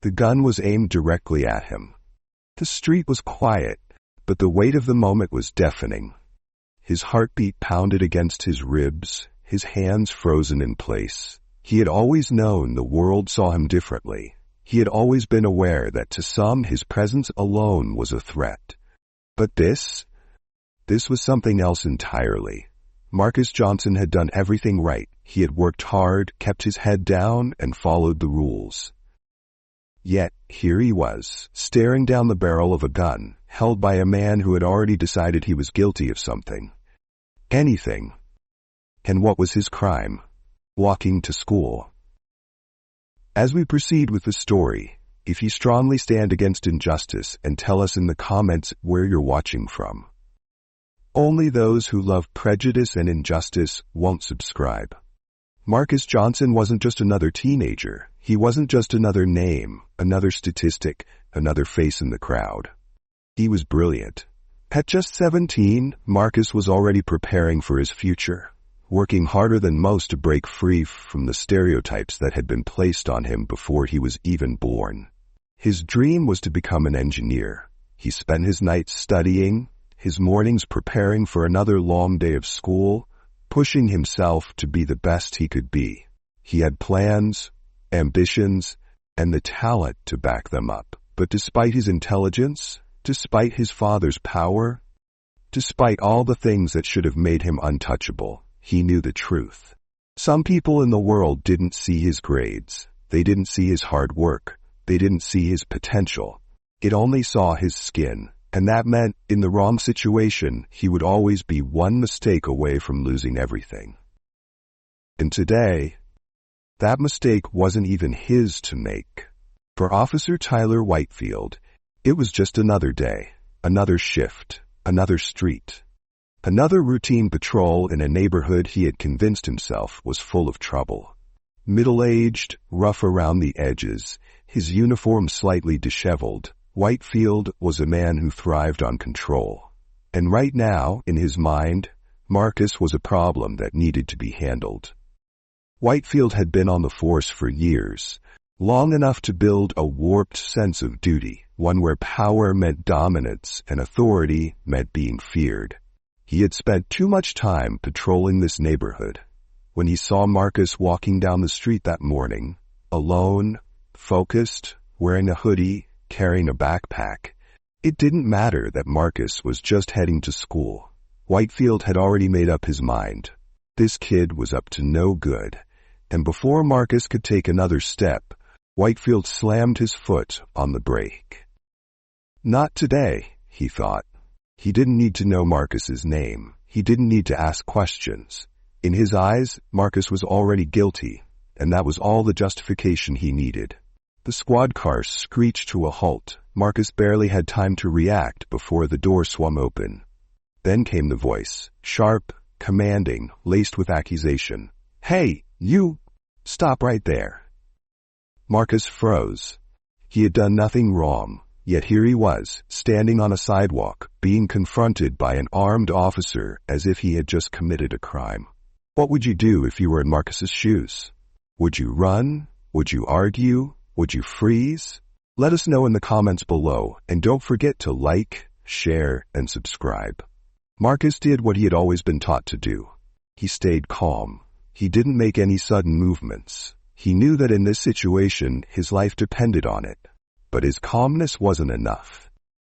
The gun was aimed directly at him. The street was quiet, but the weight of the moment was deafening. His heartbeat pounded against his ribs, his hands frozen in place. He had always known the world saw him differently. He had always been aware that to some his presence alone was a threat. But this was something else entirely. Marcus Johnson had done everything right. He had worked hard, kept his head down, and followed the rules. Yet, here he was, staring down the barrel of a gun, held by a man who had already decided he was guilty of something. Anything. And what was his crime? Walking to school. As we proceed with the story, if you strongly stand against injustice, and tell us in the comments where you're watching from. Only those who love prejudice and injustice won't subscribe. Marcus Johnson wasn't just another teenager. He wasn't just another name, another statistic, another face in the crowd. He was brilliant. At just 17, Marcus was already preparing for his future, working harder than most to break free from the stereotypes that had been placed on him before he was even born. His dream was to become an engineer. He spent his nights studying, his mornings preparing for another long day of school, pushing himself to be the best he could be. He had plans, ambitions, and the talent to back them up. But despite his intelligence, despite his father's power, despite all the things that should have made him untouchable, he knew the truth. Some people in the world didn't see his grades. They didn't see his hard work. They didn't see his potential. It only saw his skin. And that meant, in the wrong situation, he would always be one mistake away from losing everything. And today, that mistake wasn't even his to make. For Officer Tyler Whitefield, it was just another day, another shift, another street, another routine patrol in a neighborhood he had convinced himself was full of trouble. Middle-aged, rough around the edges, his uniform slightly disheveled, Whitefield was a man who thrived on control. And right now, in his mind, Marcus was a problem that needed to be handled. Whitefield had been on the force for years, long enough to build a warped sense of duty, one where power meant dominance and authority meant being feared. He had spent too much time patrolling this neighborhood. When he saw Marcus walking down the street that morning, alone, focused, wearing a hoodie, carrying a backpack, it didn't matter that Marcus was just heading to school. Whitefield had already made up his mind. This kid was up to no good. And before Marcus could take another step, Whitefield slammed his foot on the brake. Not today, he thought. He didn't need to know Marcus's name. He didn't need to ask questions. In his eyes, Marcus was already guilty, and that was all the justification he needed. The squad car screeched to a halt. Marcus barely had time to react before the door swung open. Then came the voice, sharp, commanding, laced with accusation. "Hey, you! Stop right there!" Marcus froze. He had done nothing wrong, yet here he was, standing on a sidewalk, being confronted by an armed officer as if he had just committed a crime. What would you do if you were in Marcus's shoes? Would you run? Would you argue? Would you freeze? Let us know in the comments below, and don't forget to like, share, and subscribe. Marcus did what he had always been taught to do. He stayed calm. He didn't make any sudden movements. He knew that in this situation, his life depended on it. But his calmness wasn't enough.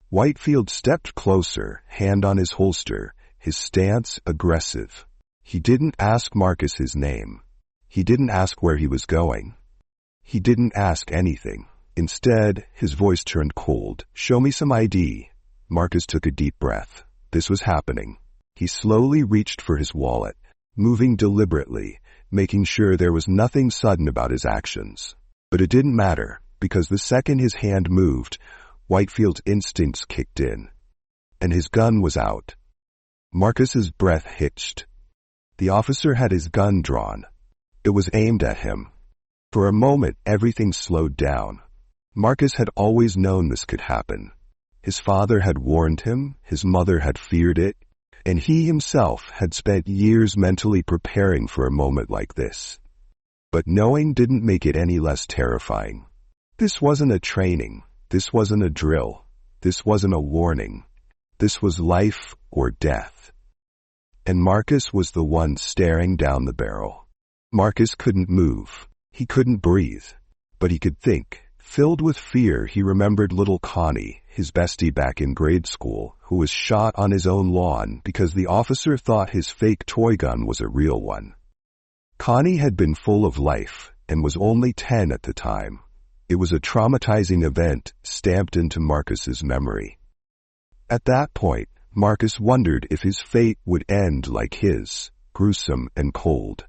Whitefield stepped closer, hand on his holster, his stance aggressive. He didn't ask Marcus his name. He didn't ask where he was going. He didn't ask anything. Instead, his voice turned cold. "Show me some ID." Marcus took a deep breath. This was happening. He slowly reached for his wallet, moving deliberately, making sure there was nothing sudden about his actions. But it didn't matter, because the second his hand moved, Whitefield's instincts kicked in. And his gun was out. Marcus's breath hitched. The officer had his gun drawn. It was aimed at him. For a moment, everything slowed down. Marcus had always known this could happen. His father had warned him, his mother had feared it, and he himself had spent years mentally preparing for a moment like this. But knowing didn't make it any less terrifying. This wasn't a training. This wasn't a drill. This wasn't a warning. This was life or death. And Marcus was the one staring down the barrel. Marcus couldn't move. He couldn't breathe. But he could think. Filled with fear, he remembered little Connie, his bestie back in grade school, who was shot on his own lawn because the officer thought his fake toy gun was a real one. Connie had been full of life and was only 10 at the time. It was a traumatizing event stamped into Marcus's memory. At that point, Marcus wondered if his fate would end like his, gruesome and cold.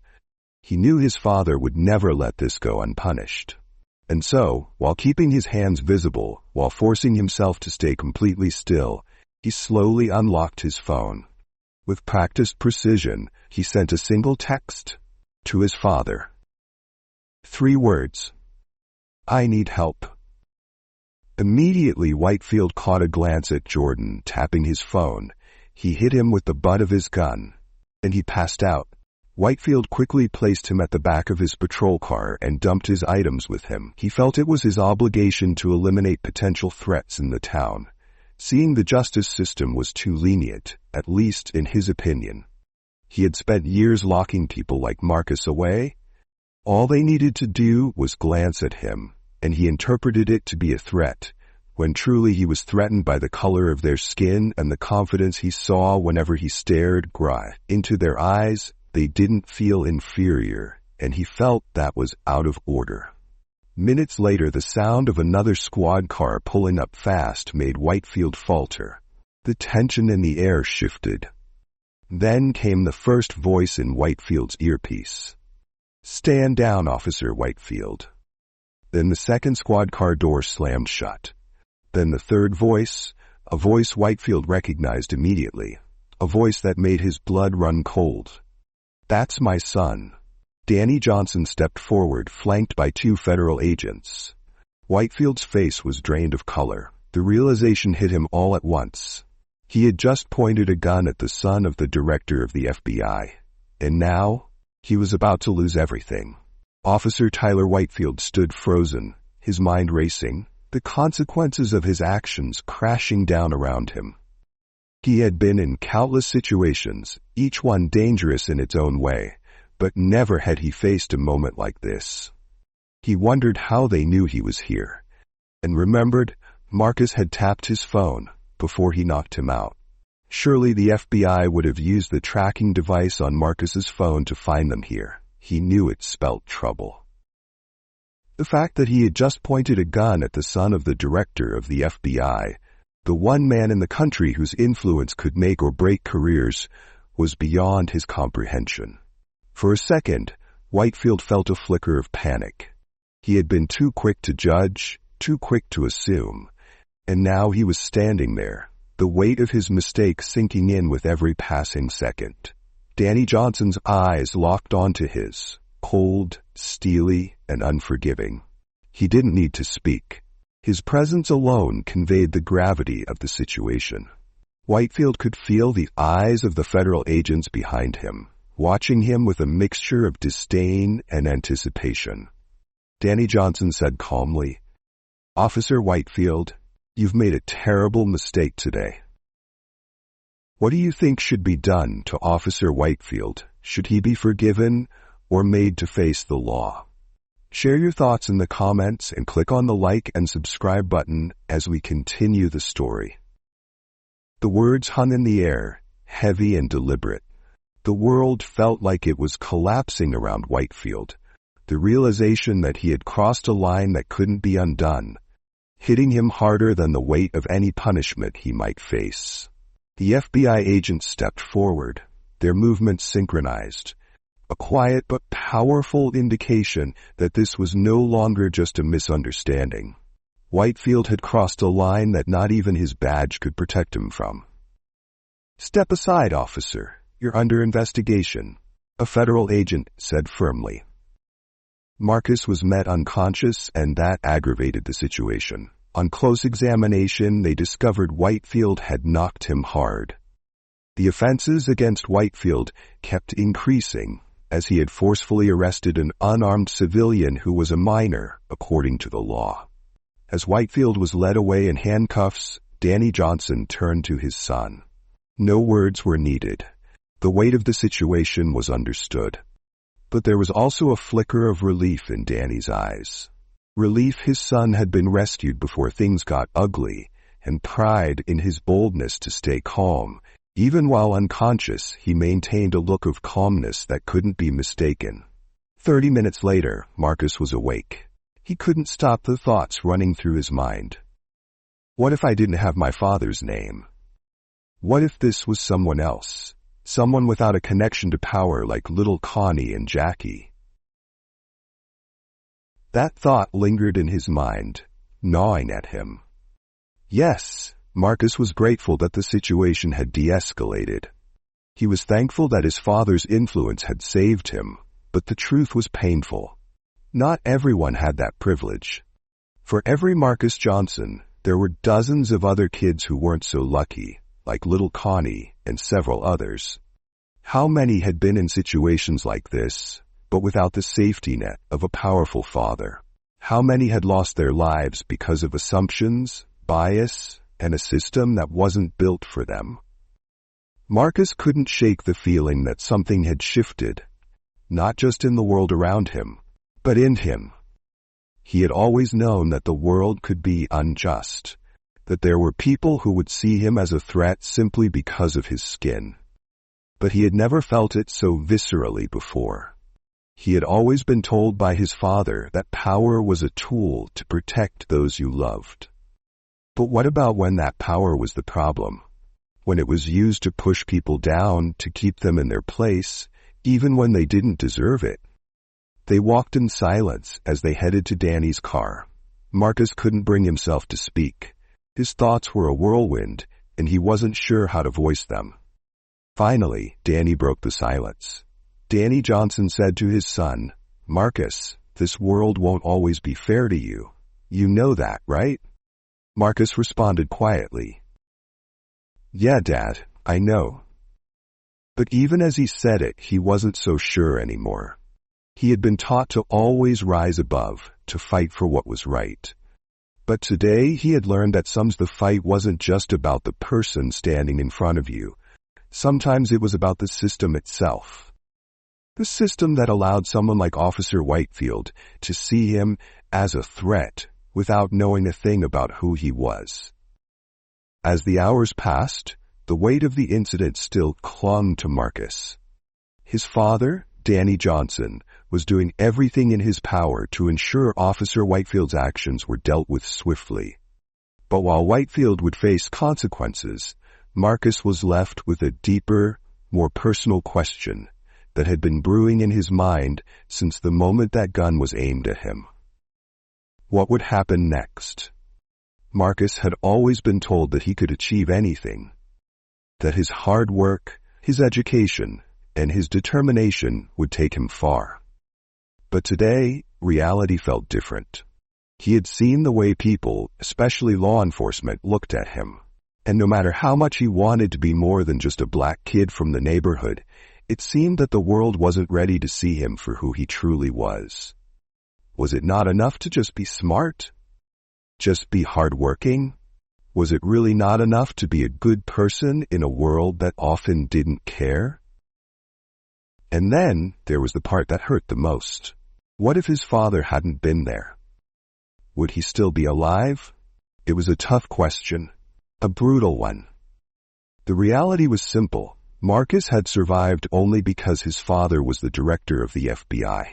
He knew his father would never let this go unpunished. And so, while keeping his hands visible, while forcing himself to stay completely still, he slowly unlocked his phone. With practiced precision, he sent a single text to his father. 3 words. I need help. Immediately, Whitefield caught a glance at Jordan tapping his phone. He hit him with the butt of his gun, and he passed out. Whitefield quickly placed him at the back of his patrol car and dumped his items with him. He felt it was his obligation to eliminate potential threats in the town. Seeing the justice system was too lenient, at least in his opinion. He had spent years locking people like Marcus away. All they needed to do was glance at him, and he interpreted it to be a threat, when truly he was threatened by the color of their skin and the confidence he saw whenever he stared into their eyes. They didn't feel inferior, and he felt that was out of order. Minutes later, the sound of another squad car pulling up fast made Whitefield falter. The tension in the air shifted. Then came the first voice in Whitefield's earpiece. Stand down, Officer Whitefield. Then the second squad car door slammed shut. Then the third voice, a voice Whitefield recognized immediately, a voice that made his blood run cold. That's my son. Danny Johnson stepped forward, flanked by 2 federal agents. Whitefield's face was drained of color. The realization hit him all at once. He had just pointed a gun at the son of the director of the FBI. And now, he was about to lose everything. Officer Tyler Whitefield stood frozen, his mind racing, the consequences of his actions crashing down around him. He had been in countless situations, each one dangerous in its own way, but never had he faced a moment like this. He wondered how they knew he was here, and remembered Marcus had tapped his phone before he knocked him out. Surely the FBI would have used the tracking device on Marcus's phone to find them here. He knew it spelt trouble. The fact that he had just pointed a gun at the son of the director of the FBI, the one man in the country whose influence could make or break careers, was beyond his comprehension. For a second, Whitefield felt a flicker of panic. He had been too quick to judge, too quick to assume, and now he was standing there, the weight of his mistake sinking in with every passing second. Danny Johnson's eyes locked onto his, cold, steely, and unforgiving. He didn't need to speak. His presence alone conveyed the gravity of the situation. Whitefield could feel the eyes of the federal agents behind him, watching him with a mixture of disdain and anticipation. Danny Johnson said calmly, Officer Whitefield, you've made a terrible mistake today. What do you think should be done to Officer Whitefield? Should he be forgiven or made to face the law? Share your thoughts in the comments and click on the like and subscribe button as we continue the story. The words hung in the air, heavy and deliberate. The world felt like it was collapsing around Whitefield. The realization that he had crossed a line that couldn't be undone, hitting him harder than the weight of any punishment he might face. The FBI agents stepped forward, their movements synchronized. A quiet but powerful indication that this was no longer just a misunderstanding. Whitefield had crossed a line that not even his badge could protect him from. Step aside, officer. You're under investigation, a federal agent said firmly. Marcus was met unconscious, and that aggravated the situation. On close examination, they discovered Whitefield had knocked him hard. The offenses against Whitefield kept increasing, as he had forcefully arrested an unarmed civilian who was a minor, according to the law. As Whitefield was led away in handcuffs, Danny Johnson turned to his son. No words were needed. The weight of the situation was understood. But there was also a flicker of relief in Danny's eyes. Relief his son had been rescued before things got ugly, and pride in his boldness to stay calm. Even while unconscious, he maintained a look of calmness that couldn't be mistaken. 30 minutes later, Marcus was awake. He couldn't stop the thoughts running through his mind. What if I didn't have my father's name? What if this was someone else? Someone without a connection to power like little Connie and Jackie? That thought lingered in his mind, gnawing at him. Yes, Marcus was grateful that the situation had de-escalated. He was thankful that his father's influence had saved him, but the truth was painful. Not everyone had that privilege. For every Marcus Johnson, there were dozens of other kids who weren't so lucky, like little Connie and several others. How many had been in situations like this, but without the safety net of a powerful father? How many had lost their lives because of assumptions, bias, and a system that wasn't built for them? Marcus couldn't shake the feeling that something had shifted, not just in the world around him, but in him. He had always known that the world could be unjust, that there were people who would see him as a threat simply because of his skin. But he had never felt it so viscerally before. He had always been told by his father that power was a tool to protect those you loved. But what about when that power was the problem? When it was used to push people down, to keep them in their place, even when they didn't deserve it? They walked in silence as they headed to Danny's car. Marcus couldn't bring himself to speak. His thoughts were a whirlwind, and he wasn't sure how to voice them. Finally, Danny broke the silence. Danny Johnson said to his son, "Marcus, this world won't always be fair to you. You know that, right?" Marcus responded quietly, "Yeah, Dad, I know." But even as he said it, he wasn't so sure anymore. He had been taught to always rise above, to fight for what was right. But today he had learned that sometimes the fight wasn't just about the person standing in front of you. Sometimes it was about the system itself. The system that allowed someone like Officer Whitefield to see him as a threat without knowing a thing about who he was. As the hours passed, the weight of the incident still clung to Marcus. His father, Danny Johnson, was doing everything in his power to ensure Officer Whitefield's actions were dealt with swiftly. But while Whitefield would face consequences, Marcus was left with a deeper, more personal question that had been brewing in his mind since the moment that gun was aimed at him. What would happen next? Marcus had always been told that he could achieve anything, that his hard work, his education, and his determination would take him far. But today, reality felt different. He had seen the way people, especially law enforcement, looked at him. And no matter how much he wanted to be more than just a black kid from the neighborhood, it seemed that the world wasn't ready to see him for who he truly was. Was it not enough to just be smart? Just be hardworking? Was it really not enough to be a good person in a world that often didn't care? And then there was the part that hurt the most. What if his father hadn't been there? Would he still be alive? It was a tough question, a brutal one. The reality was simple. Marcus had survived only because his father was the director of the FBI.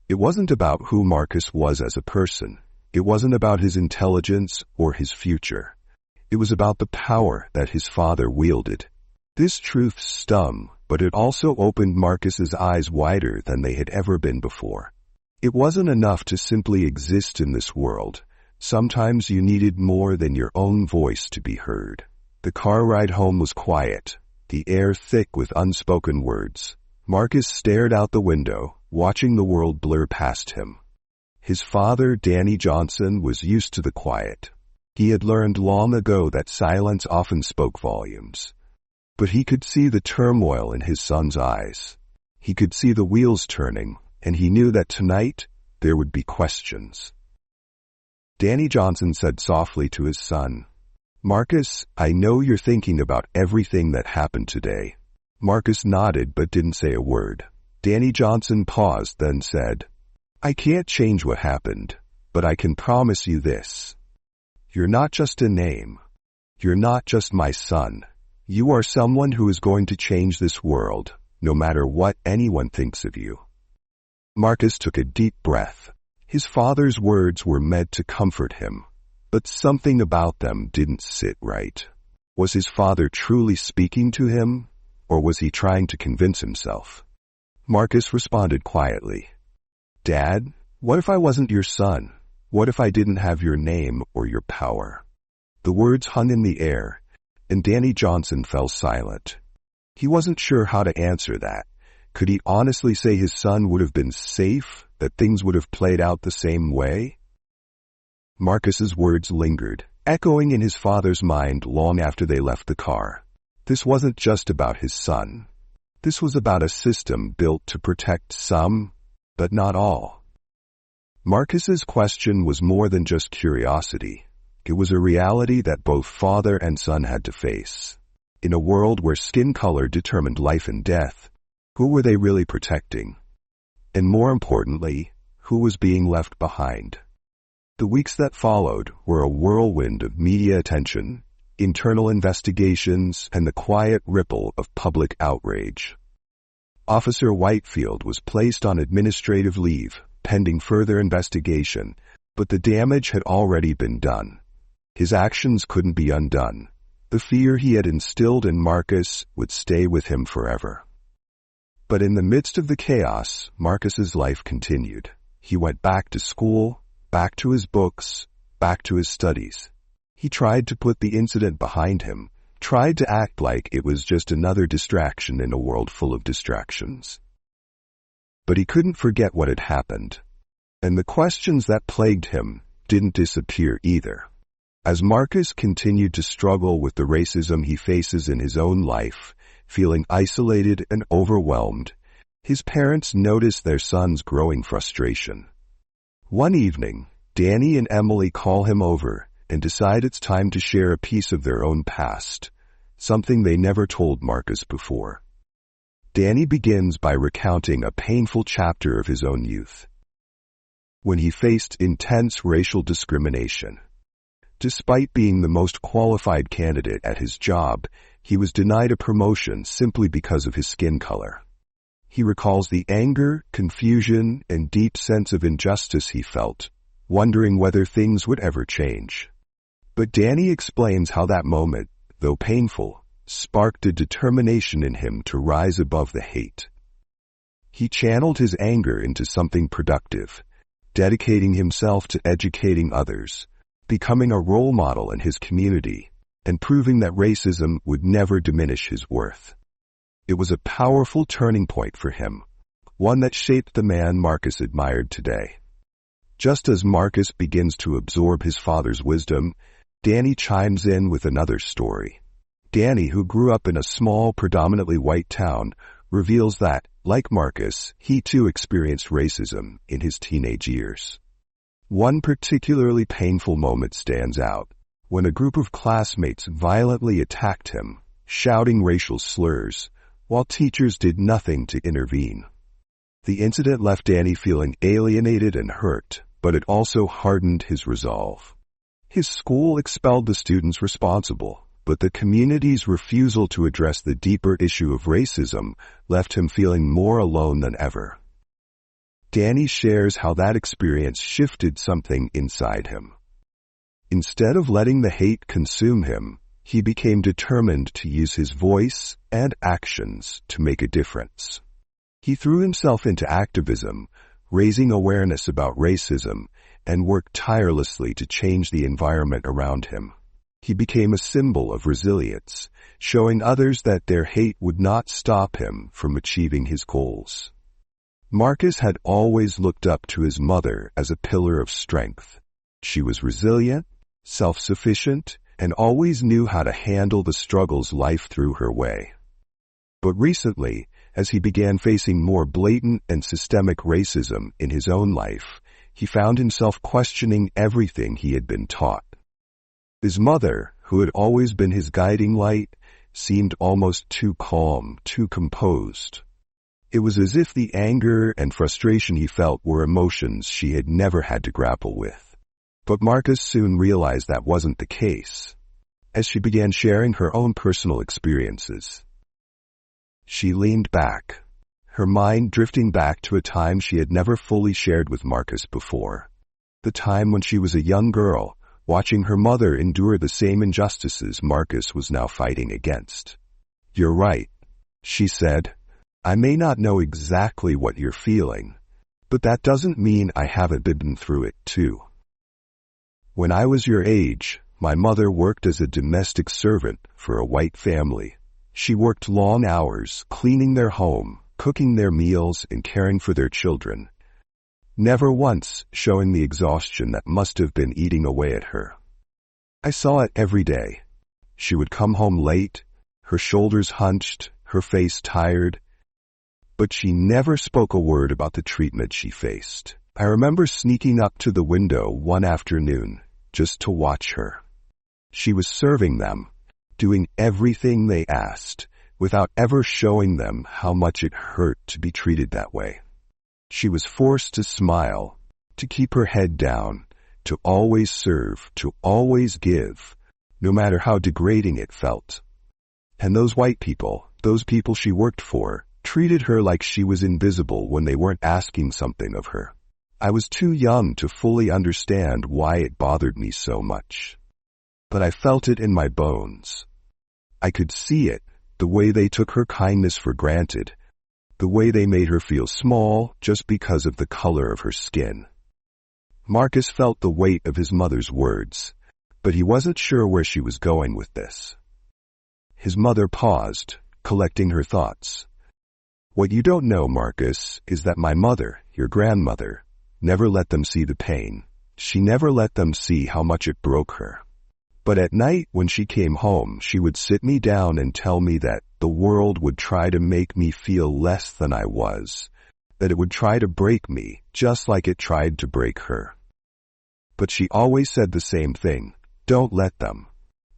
It wasn't about who Marcus was as a person. It wasn't about his intelligence or his future. It was about the power that his father wielded. This truth stung, but it also opened Marcus's eyes wider than they had ever been before. It wasn't enough to simply exist in this world. Sometimes you needed more than your own voice to be heard. The car ride home was quiet, the air thick with unspoken words. Marcus stared out the window, watching the world blur past him. His father, Danny Johnson, was used to the quiet. He had learned long ago that silence often spoke volumes. But he could see the turmoil in his son's eyes. He could see the wheels turning, and he knew that tonight there would be questions. Danny Johnson said softly to his son. "Marcus, I know you're thinking about everything that happened today." Marcus nodded but didn't say a word. Danny Johnson paused, then said, "I can't change what happened, but I can promise you this. You're not just a name. You're not just my son. You are someone who is going to change this world, no matter what anyone thinks of you." Marcus took a deep breath. His father's words were meant to comfort him, but something about them didn't sit right. Was his father truly speaking to him, or was he trying to convince himself? Marcus responded quietly, "Dad, what if I wasn't your son? What if I didn't have your name or your power?" The words hung in the air, and Danny Johnson fell silent. He wasn't sure how to answer that. Could he honestly say his son would have been safe, that things would have played out the same way? Marcus's words lingered, echoing in his father's mind long after they left the car. This wasn't just about his son. This was about a system built to protect some, but not all. Marcus's question was more than just curiosity. It was a reality that both father and son had to face. In a world where skin color determined life and death, who were they really protecting? And more importantly, who was being left behind? The weeks that followed were a whirlwind of media attention, internal investigations, and the quiet ripple of public outrage. Officer Whitefield was placed on administrative leave, pending further investigation, but the damage had already been done. His actions couldn't be undone. The fear he had instilled in Marcus would stay with him forever. But in the midst of the chaos, Marcus's life continued. He went back to school, back to his books, back to his studies. He tried to put the incident behind him, tried to act like it was just another distraction in a world full of distractions. But he couldn't forget what had happened, and the questions that plagued him didn't disappear either. As Marcus continued to struggle with the racism he faces in his own life, feeling isolated and overwhelmed, his parents noticed their son's growing frustration. One evening, Danny and Emily call him over and decide it's time to share a piece of their own past, something they never told Marcus before. Danny begins by recounting a painful chapter of his own youth, when he faced intense racial discrimination. Despite being the most qualified candidate at his job, he was denied a promotion simply because of his skin color. He recalls the anger, confusion, and deep sense of injustice he felt, wondering whether things would ever change. But Danny explains how that moment, though painful, sparked a determination in him to rise above the hate. He channeled his anger into something productive, dedicating himself to educating others, becoming a role model in his community, and proving that racism would never diminish his worth. It was a powerful turning point for him, one that shaped the man Marcus admired today. Just as Marcus begins to absorb his father's wisdom, Danny chimes in with another story. Danny, who grew up in a small, predominantly white town, reveals that, like Marcus, he too experienced racism in his teenage years. One particularly painful moment stands out, when a group of classmates violently attacked him, shouting racial slurs, while teachers did nothing to intervene. The incident left Danny feeling alienated and hurt, but it also hardened his resolve. His school expelled the students responsible, but the community's refusal to address the deeper issue of racism left him feeling more alone than ever. Danny shares how that experience shifted something inside him. Instead of letting the hate consume him, he became determined to use his voice and actions to make a difference. He threw himself into activism, raising awareness about racism, and worked tirelessly to change the environment around him. He became a symbol of resilience, showing others that their hate would not stop him from achieving his goals. Marcus had always looked up to his mother as a pillar of strength. She was resilient, self-sufficient, and always knew how to handle the struggles life threw her way. But recently, as he began facing more blatant and systemic racism in his own life, he found himself questioning everything he had been taught. His mother, who had always been his guiding light, seemed almost too calm, too composed. It was as if the anger and frustration he felt were emotions she had never had to grapple with. But Marcus soon realized that wasn't the case. As she began sharing her own personal experiences, she leaned back, her mind drifting back to a time she had never fully shared with Marcus before. The time when she was a young girl, watching her mother endure the same injustices Marcus was now fighting against. "You're right," she said. "I may not know exactly what you're feeling, but that doesn't mean I haven't been through it too. When I was your age, my mother worked as a domestic servant for a white family. She worked long hours, cleaning their home, cooking their meals, and caring for their children, never once showing the exhaustion that must have been eating away at her. I saw it every day. She would come home late, her shoulders hunched, her face tired, but she never spoke a word about the treatment she faced. I remember sneaking up to the window one afternoon just to watch her. She was serving them, doing everything they asked, without ever showing them how much it hurt to be treated that way. She was forced to smile, to keep her head down, to always serve, to always give, no matter how degrading it felt. And those white people, those people she worked for, treated her like she was invisible when they weren't asking something of her. I was too young to fully understand why it bothered me so much. But I felt it in my bones. I could see it, the way they took her kindness for granted, the way they made her feel small just because of the color of her skin. Marcus felt the weight of his mother's words, but he wasn't sure where she was going with this. His mother paused, collecting her thoughts. "What you don't know, Marcus, is that my mother, your grandmother, never let them see the pain. She never let them see how much it broke her. But at night when she came home, she would sit me down and tell me that the world would try to make me feel less than I was, that it would try to break me just like it tried to break her. But she always said the same thing: don't let them,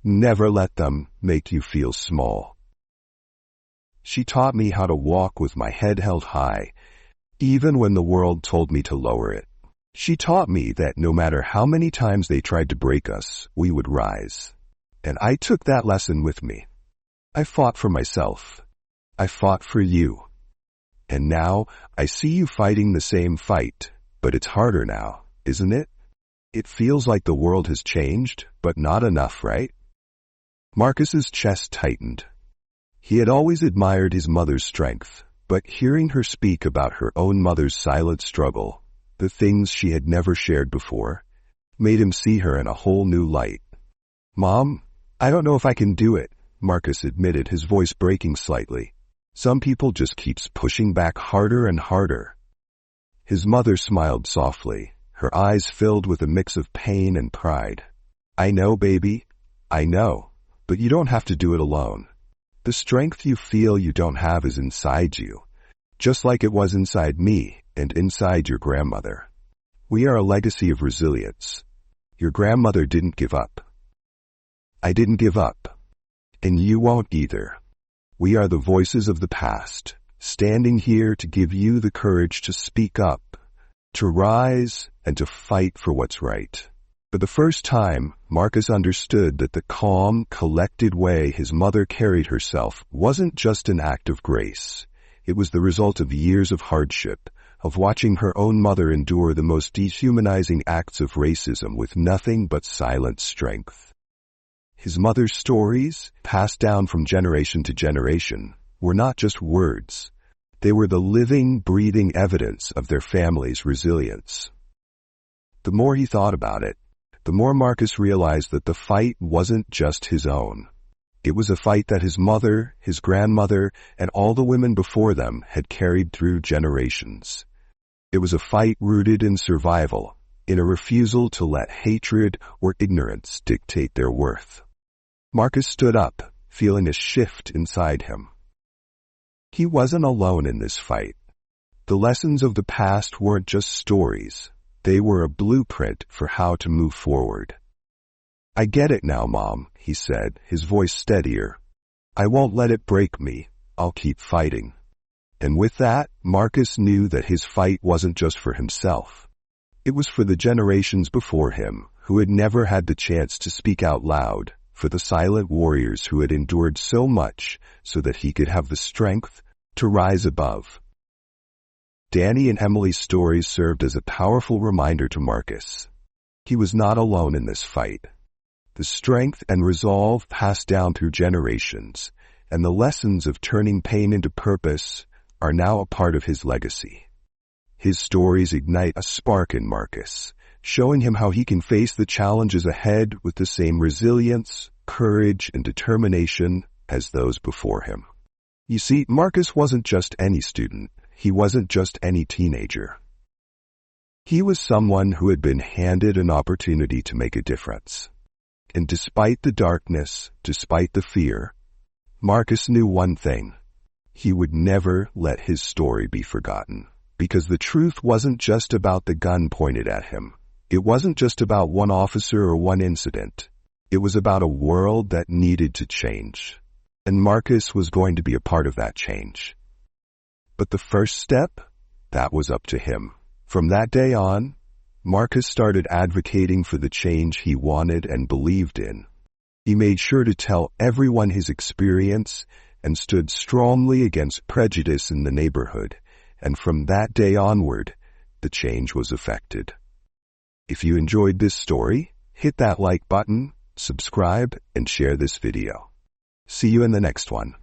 never let them make you feel small. She taught me how to walk with my head held high, even when the world told me to lower it. She taught me that no matter how many times they tried to break us, we would rise. And I took that lesson with me. I fought for myself. I fought for you. And now I see you fighting the same fight, but it's harder now, isn't it? It feels like the world has changed, but not enough, right?" Marcus's chest tightened. He had always admired his mother's strength, but hearing her speak about her own mother's silent struggle, the things she had never shared before, made him see her in a whole new light. "Mom, I don't know if I can do it," Marcus admitted, his voice breaking slightly. "Some people just keeps pushing back harder and harder." His mother smiled softly, her eyes filled with a mix of pain and pride. "I know, baby, I know, but you don't have to do it alone. The strength you feel you don't have is inside you, just like it was inside me and inside your grandmother. We are a legacy of resilience. Your grandmother didn't give up. I didn't give up. And you won't either. We are the voices of the past, standing here to give you the courage to speak up, to rise, and to fight for what's right." For the first time, Marcus understood that the calm, collected way his mother carried herself wasn't just an act of grace. It was the result of years of hardship, of watching her own mother endure the most dehumanizing acts of racism with nothing but silent strength. His mother's stories, passed down from generation to generation, were not just words. They were the living, breathing evidence of their family's resilience. The more he thought about it, the more Marcus realized that the fight wasn't just his own. It was a fight that his mother, his grandmother, and all the women before them had carried through generations. It was a fight rooted in survival, in a refusal to let hatred or ignorance dictate their worth. Marcus stood up, feeling a shift inside him. He wasn't alone in this fight. The lessons of the past weren't just stories. They were a blueprint for how to move forward. "I get it now, Mom," he said, his voice steadier. "I won't let it break me. I'll keep fighting." And with that, Marcus knew that his fight wasn't just for himself. It was for the generations before him, who had never had the chance to speak out loud, for the silent warriors who had endured so much so that he could have the strength to rise above. Danny and Emily's stories served as a powerful reminder to Marcus. He was not alone in this fight. The strength and resolve passed down through generations, and the lessons of turning pain into purpose are now a part of his legacy. His stories ignite a spark in Marcus, showing him how he can face the challenges ahead with the same resilience, courage, and determination as those before him. You see, Marcus wasn't just any student. He wasn't just any teenager. He was someone who had been handed an opportunity to make a difference. And despite the darkness, despite the fear, Marcus knew one thing. He would never let his story be forgotten. Because the truth wasn't just about the gun pointed at him. It wasn't just about one officer or one incident. It was about a world that needed to change. And Marcus was going to be a part of that change. But the first step, that was up to him. From that day on, Marcus started advocating for the change he wanted and believed in. He made sure to tell everyone his experience and stood strongly against prejudice in the neighborhood. And from that day onward, the change was effected. If you enjoyed this story, hit that like button, subscribe, and share this video. See you in the next one.